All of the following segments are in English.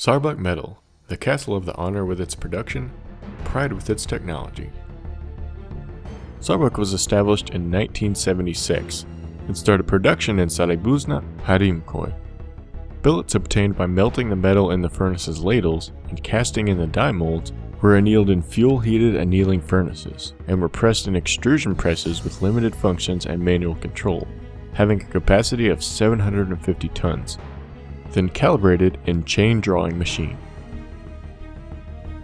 Sarbak Metal, the castle of the honor with its production, pride with its technology. Sarbak was established in 1976 and started production in Salibuzna, Harimkoy. Billets obtained by melting the metal in the furnace's ladles and casting in the die molds were annealed in fuel-heated annealing furnaces and were pressed in extrusion presses with limited functions and manual control, having a capacity of 750 tons, then calibrated in chain drawing machine.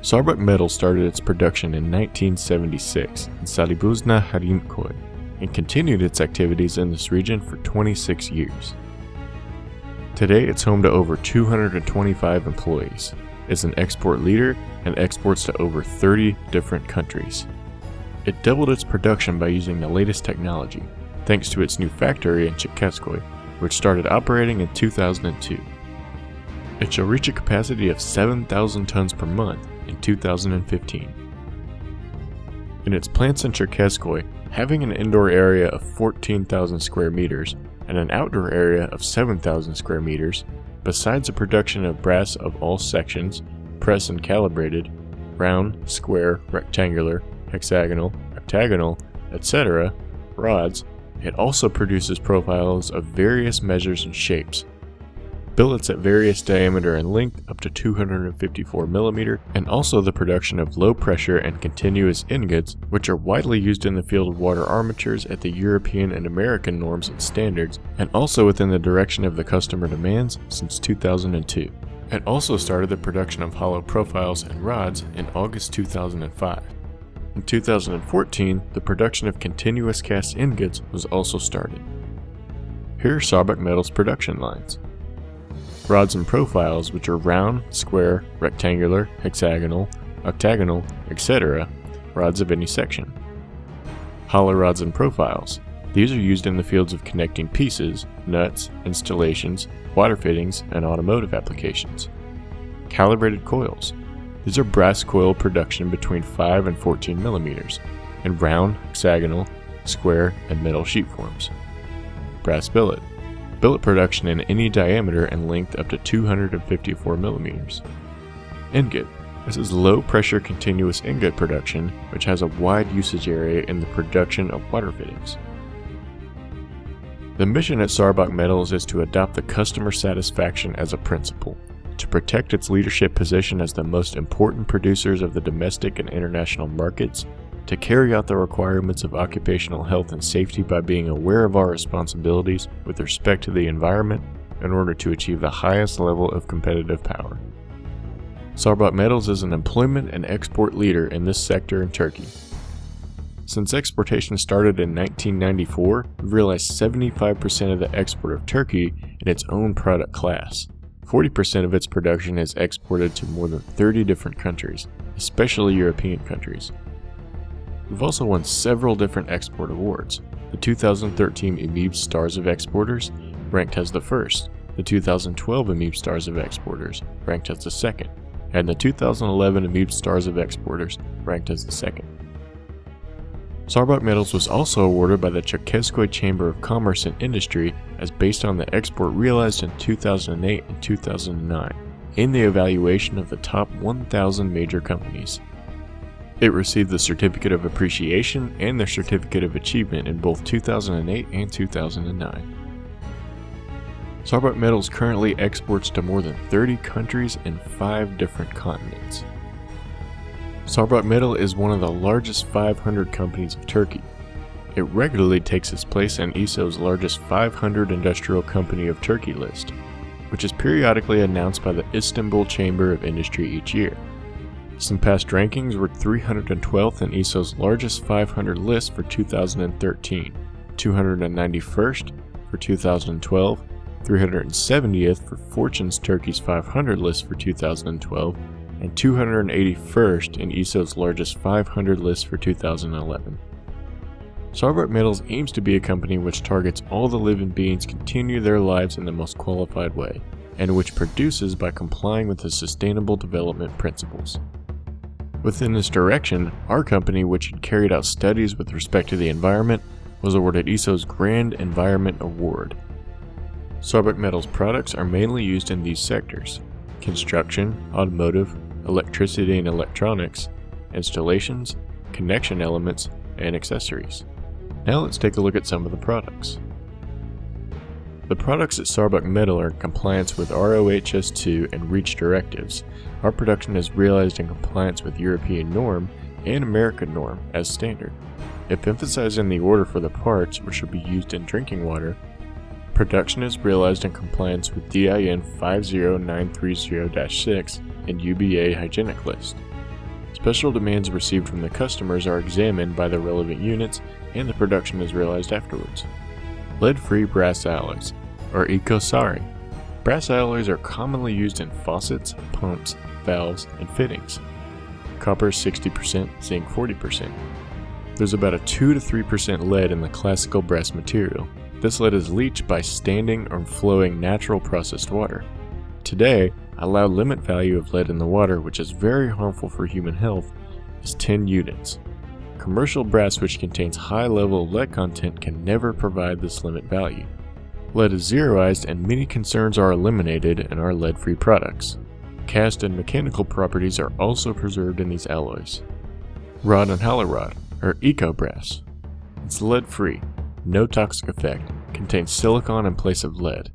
Sarbak Metal started its production in 1976 in Salibuzna, Harimkoy and continued its activities in this region for 26 years. Today it's home to over 225 employees, is an export leader, and exports to over 30 different countries. It doubled its production by using the latest technology, thanks to its new factory in Cherkesskoy, which started operating in 2002. It shall reach a capacity of 7,000 tons per month in 2015. In its plants in Cherkesskoy, having an indoor area of 14,000 square meters and an outdoor area of 7,000 square meters, besides the production of brass of all sections, press and calibrated, round, square, rectangular, hexagonal, octagonal, etc., rods, it also produces profiles of various measures and shapes, billets at various diameter and length up to 254 mm, and also the production of low pressure and continuous ingots, which are widely used in the field of water armatures at the European and American norms and standards, and also within the direction of the customer demands since 2002. It also started the production of hollow profiles and rods in August 2005. In 2014, the production of continuous cast ingots was also started. Here are Sarbak Metal's production lines. Rods and profiles, which are round, square, rectangular, hexagonal, octagonal, etc., rods of any section. Hollow rods and profiles. These are used in the fields of connecting pieces, nuts, installations, water fittings, and automotive applications. Calibrated coils. These are brass coil production between 5 and 14 mm, in round, hexagonal, square, and metal sheet forms. Brass billet. Billet production in any diameter and length up to 254 mm. Ingot. This is low pressure continuous ingot production, which has a wide usage area in the production of water fittings. The mission at Sarbak Metals is to adopt the customer satisfaction as a principle, to protect its leadership position as the most important producers of the domestic and international markets, to carry out the requirements of occupational health and safety by being aware of our responsibilities with respect to the environment in order to achieve the highest level of competitive power. Sarbak Metals is an employment and export leader in this sector in Turkey. Since exportation started in 1994, we've realized 75% of the export of Turkey in its own product class. 40% of its production is exported to more than 30 different countries, especially European countries. We've also won several different export awards. The 2013 EMEAB Stars of Exporters, ranked as the first, the 2012 EMEAB Stars of Exporters, ranked as the second, and the 2011 EMEAB Stars of Exporters, ranked as the second. Sarbak Metals was also awarded by the Cherkesskoy Chamber of Commerce and Industry as based on the export realized in 2008 and 2009 in the evaluation of the top 1,000 major companies. It received the Certificate of Appreciation and the Certificate of Achievement in both 2008 and 2009. Sarbak Metals currently exports to more than 30 countries and 5 different continents. Sarbak Metal is one of the largest 500 companies of Turkey. It regularly takes its place in ISO's largest 500 industrial company of Turkey list, which is periodically announced by the Istanbul Chamber of Industry each year. Some past rankings were 312th in ISO's largest 500 list for 2013, 291st for 2012, 370th for Fortune's Turkey's 500 list for 2012, and 281st in ISO's largest 500 list for 2011. Sarbak Metals aims to be a company which targets all the living beings continue their lives in the most qualified way, and which produces by complying with the Sustainable Development Principles. Within this direction, our company, which had carried out studies with respect to the environment, was awarded ISO's Grand Environment Award. Sarbak Metal's products are mainly used in these sectors: construction, automotive, electricity and electronics, installations, connection elements, and accessories. Now let's take a look at some of the products. The products at Sarbak Metal are in compliance with RoHS2 and REACH directives. Our production is realized in compliance with European norm and American norm as standard. If emphasized in the order for the parts which will be used in drinking water, production is realized in compliance with DIN 50930-6 and UBA hygienic list. Special demands received from the customers are examined by the relevant units and the production is realized afterwards. Lead-free brass alloys, or EcoSari. Brass alloys are commonly used in faucets, pumps, valves, and fittings. Copper 60%, zinc 40%. There's about a 2 to 3% lead in the classical brass material. This lead is leached by standing or flowing natural processed water. Today, allowed limit value of lead in the water, which is very harmful for human health, is 10 units. Commercial brass which contains high level of lead content can never provide this limit value. Lead is zeroized and many concerns are eliminated in our lead-free products. Cast and mechanical properties are also preserved in these alloys. Rod and hollow rod, or Eco Brass. It's lead-free, no toxic effect, contains silicon in place of lead.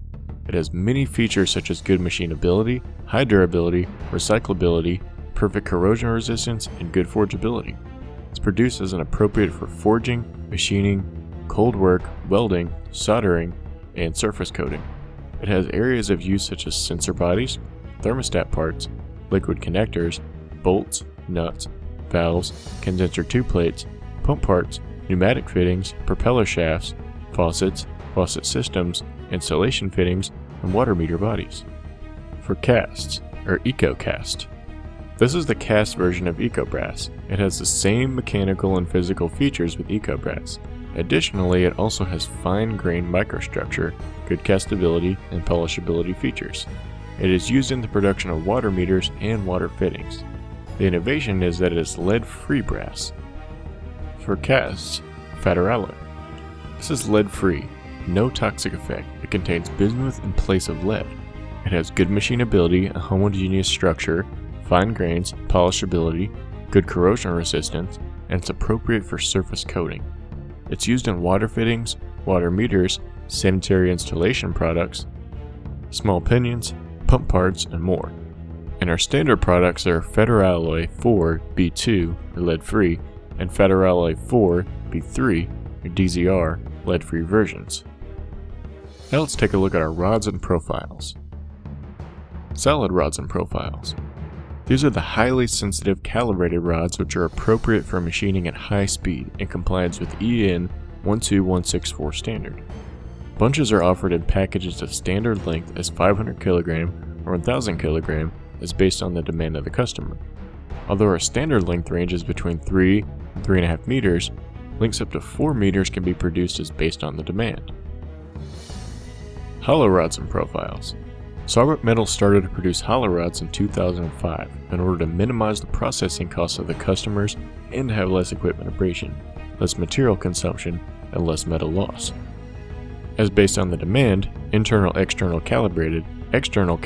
It has many features such as good machinability, high durability, recyclability, perfect corrosion resistance, and good forgeability. It's produced as an appropriate for forging, machining, cold work, welding, soldering, and surface coating. It has areas of use such as sensor bodies, thermostat parts, liquid connectors, bolts, nuts, valves, condenser tube plates, pump parts, pneumatic fittings, propeller shafts, faucets, faucet systems, installation fittings, and water meter bodies. For casts, or EcoCast. This is the cast version of EcoBrass. It has the same mechanical and physical features with EcoBrass. Additionally, it also has fine-grained microstructure, good castability, and polishability features. It is used in the production of water meters and water fittings. The innovation is that it is lead-free brass. For casts, fatter alloy. This is lead-free, no toxic effect. It contains bismuth in place of lead. It has good machinability, a homogeneous structure, fine grains, polishability, good corrosion resistance, and it's appropriate for surface coating. It's used in water fittings, water meters, sanitary installation products, small pinions, pump parts, and more. In our standard products there are Federalloy 4 B2 or lead-free and Federalloy 4 B3 or DZR lead-free versions. Now let's take a look at our rods and profiles. Solid rods and profiles. These are the highly sensitive calibrated rods which are appropriate for machining at high speed in compliance with EN 12164 standard. Bunches are offered in packages of standard length as 500 kg or 1000 kg as based on the demand of the customer. Although our standard length ranges between 3 and 3.5 meters, lengths up to 4 meters can be produced as based on the demand. Hollow rods and profiles. Sarbak Metal started to produce hollow rods in 2005 in order to minimize the processing costs of the customers and to have less equipment abrasion, less material consumption, and less metal loss. As based on the demand, internal-external calibrated, internal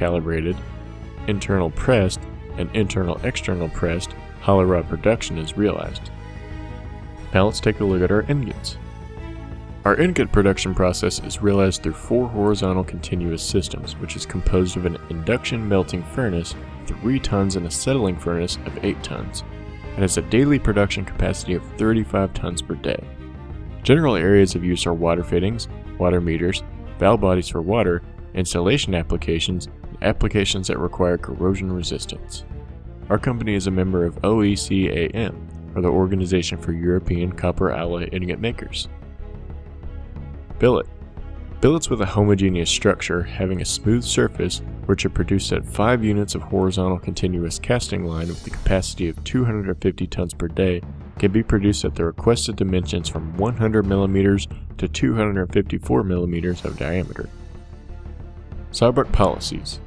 pressed, and internal-external pressed hollow rod production is realized. Now let's take a look at our ingots. Our ingot production process is realized through 4 horizontal continuous systems, which is composed of an induction melting furnace, 3 tons, and a settling furnace of 8 tons. It has a daily production capacity of 35 tons per day. General areas of use are water fittings, water meters, valve bodies for water, installation applications, and applications that require corrosion resistance. Our company is a member of OECAM, or the Organization for European Copper Alloy Ingot Makers. Billet. Billets with a homogeneous structure having a smooth surface which are produced at 5 units of horizontal continuous casting line with the capacity of 250 tons per day can be produced at the requested dimensions from 100 mm to 254 mm of diameter. Sarbak policies.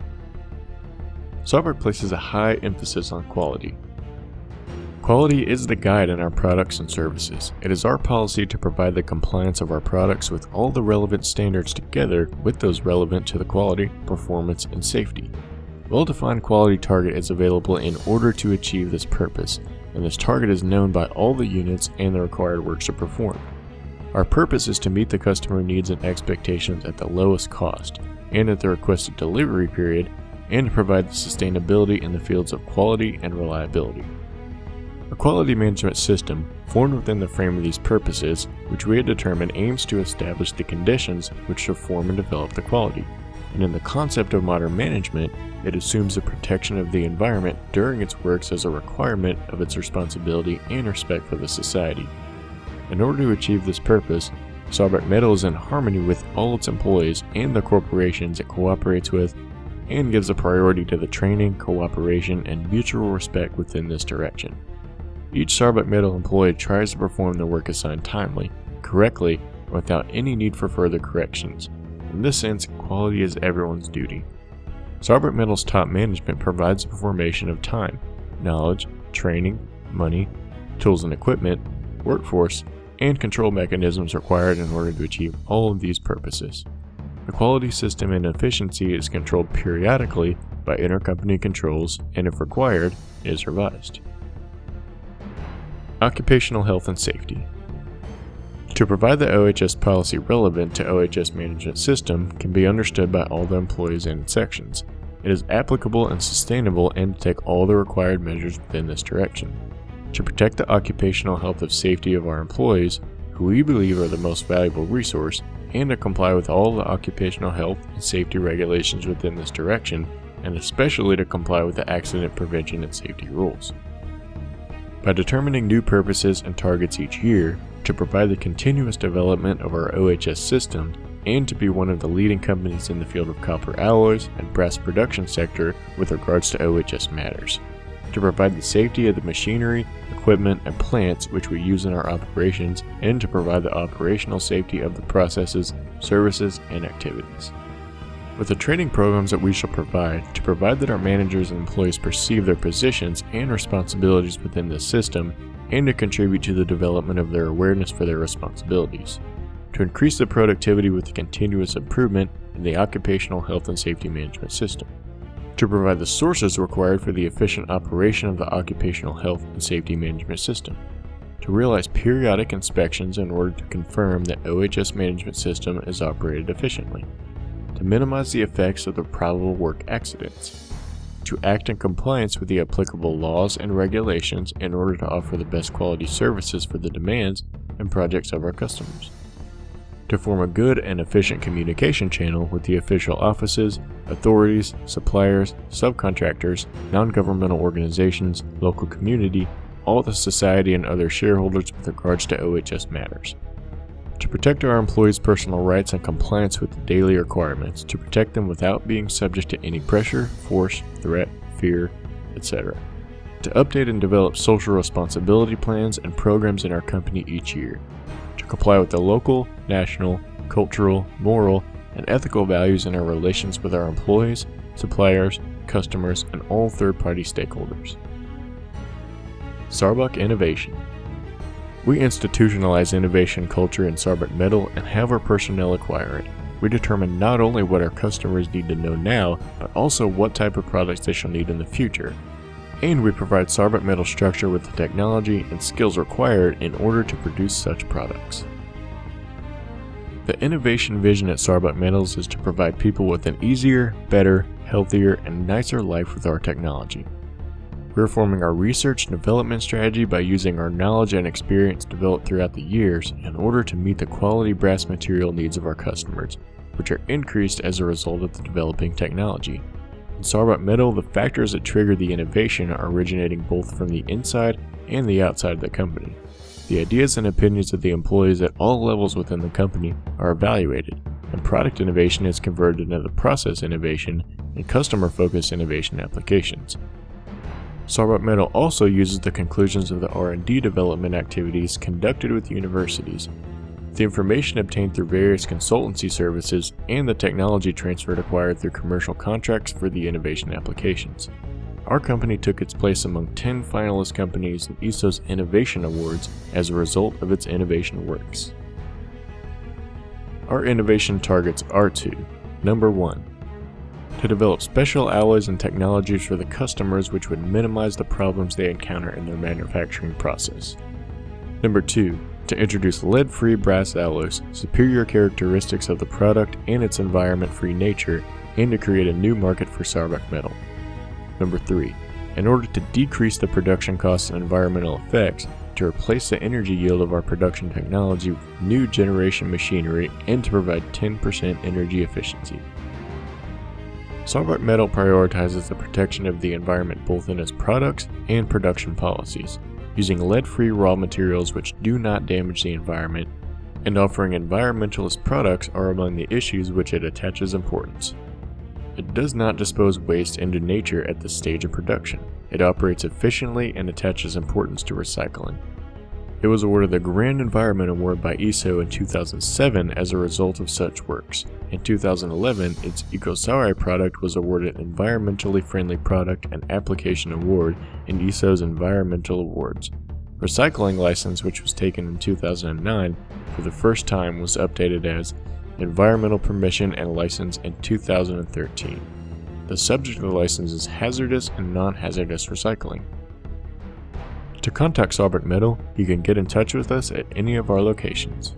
Sarbak places a high emphasis on quality. Quality is the guide in our products and services. It is our policy to provide the compliance of our products with all the relevant standards together with those relevant to the quality, performance, and safety. well-defined quality target is available in order to achieve this purpose, and this target is known by all the units and the required works to perform. Our purpose is to meet the customer needs and expectations at the lowest cost, and at the requested delivery period, and to provide the sustainability in the fields of quality and reliability. A quality management system, formed within the frame of these purposes, which we had determined aims to establish the conditions which shall form and develop the quality. And in the concept of modern management, it assumes the protection of the environment during its works as a requirement of its responsibility and respect for the society. In order to achieve this purpose, Sarbak Metal is in harmony with all its employees and the corporations it cooperates with, and gives a priority to the training, cooperation, and mutual respect within this direction. Each Sarbak Metal employee tries to perform their work assigned timely, correctly, and without any need for further corrections. In this sense, quality is everyone's duty. Sarbak Metal's top management provides the formation of time, knowledge, training, money, tools and equipment, workforce, and control mechanisms required in order to achieve all of these purposes. The quality system and efficiency is controlled periodically by intercompany controls, and if required, is revised. Occupational health and safety. To provide the OHS policy relevant to OHS management system can be understood by all the employees in its sections. It is applicable and sustainable, and to take all the required measures within this direction. To protect the occupational health and safety of our employees, who we believe are the most valuable resource, and to comply with all the occupational health and safety regulations within this direction, and especially to comply with the accident prevention and safety rules. By determining new purposes and targets each year, to provide the continuous development of our OHS system, and to be one of the leading companies in the field of copper alloys and brass production sector with regards to OHS matters. To provide the safety of the machinery, equipment, and plants which we use in our operations, and to provide the operational safety of the processes, services, and activities. With the training programs that we shall provide, to provide that our managers and employees perceive their positions and responsibilities within this system, and to contribute to the development of their awareness for their responsibilities. To increase the productivity with the continuous improvement in the occupational health and safety management system. To provide the sources required for the efficient operation of the occupational health and safety management system. To realize periodic inspections in order to confirm that OHS management system is operated efficiently. To minimize the effects of the probable work accidents. To act in compliance with the applicable laws and regulations in order to offer the best quality services for the demands and projects of our customers. To form a good and efficient communication channel with the official offices, authorities, suppliers, subcontractors, non-governmental organizations, local community, all the society and other shareholders with regards to OHS matters. To protect our employees' personal rights and compliance with the daily requirements, to protect them without being subject to any pressure, force, threat, fear, etc. To update and develop social responsibility plans and programs in our company each year. To comply with the local, national, cultural, moral, and ethical values in our relations with our employees, suppliers, customers, and all third-party stakeholders. Sarbak Innovation. We institutionalize innovation culture in Sarbak Metal and have our personnel acquire it. We determine not only what our customers need to know now, but also what type of products they shall need in the future. And we provide Sarbak Metal structure with the technology and skills required in order to produce such products. The innovation vision at Sarbak Metals is to provide people with an easier, better, healthier, and nicer life with our technology. We are forming our research and development strategy by using our knowledge and experience developed throughout the years in order to meet the quality brass material needs of our customers, which are increased as a result of the developing technology. In Sarbak Metal, the factors that trigger the innovation are originating both from the inside and the outside of the company. The ideas and opinions of the employees at all levels within the company are evaluated, and product innovation is converted into the process innovation and customer-focused innovation applications. Sarbak Metal also uses the conclusions of the R&D development activities conducted with universities, the information obtained through various consultancy services, and the technology transferred acquired through commercial contracts for the innovation applications. Our company took its place among 10 finalist companies in ISO's Innovation Awards as a result of its innovation works. Our innovation targets are to: Number 1. to develop special alloys and technologies for the customers which would minimize the problems they encounter in their manufacturing process. Number 2. To introduce lead-free brass alloys, superior characteristics of the product and its environment-free nature, and to create a new market for Sarbak Metal. Number 3. In order to decrease the production costs and environmental effects, to replace the energy yield of our production technology with new generation machinery, and to provide 10% energy efficiency. Sarbak Metal prioritizes the protection of the environment both in its products and production policies, using lead-free raw materials which do not damage the environment, and offering environmentalist products are among the issues which it attaches importance. It does not dispose waste into nature at this stage of production. It operates efficiently and attaches importance to recycling. It was awarded the Grand Environment Award by ESO in 2007 as a result of such works. In 2011, its EcoSari product was awarded Environmentally Friendly Product and Application Award in ESO's Environmental Awards. Recycling license, which was taken in 2009, for the first time was updated as Environmental Permission and License in 2013. The subject of the license is hazardous and non-hazardous recycling. To contact Sarbak Metal, you can get in touch with us at any of our locations.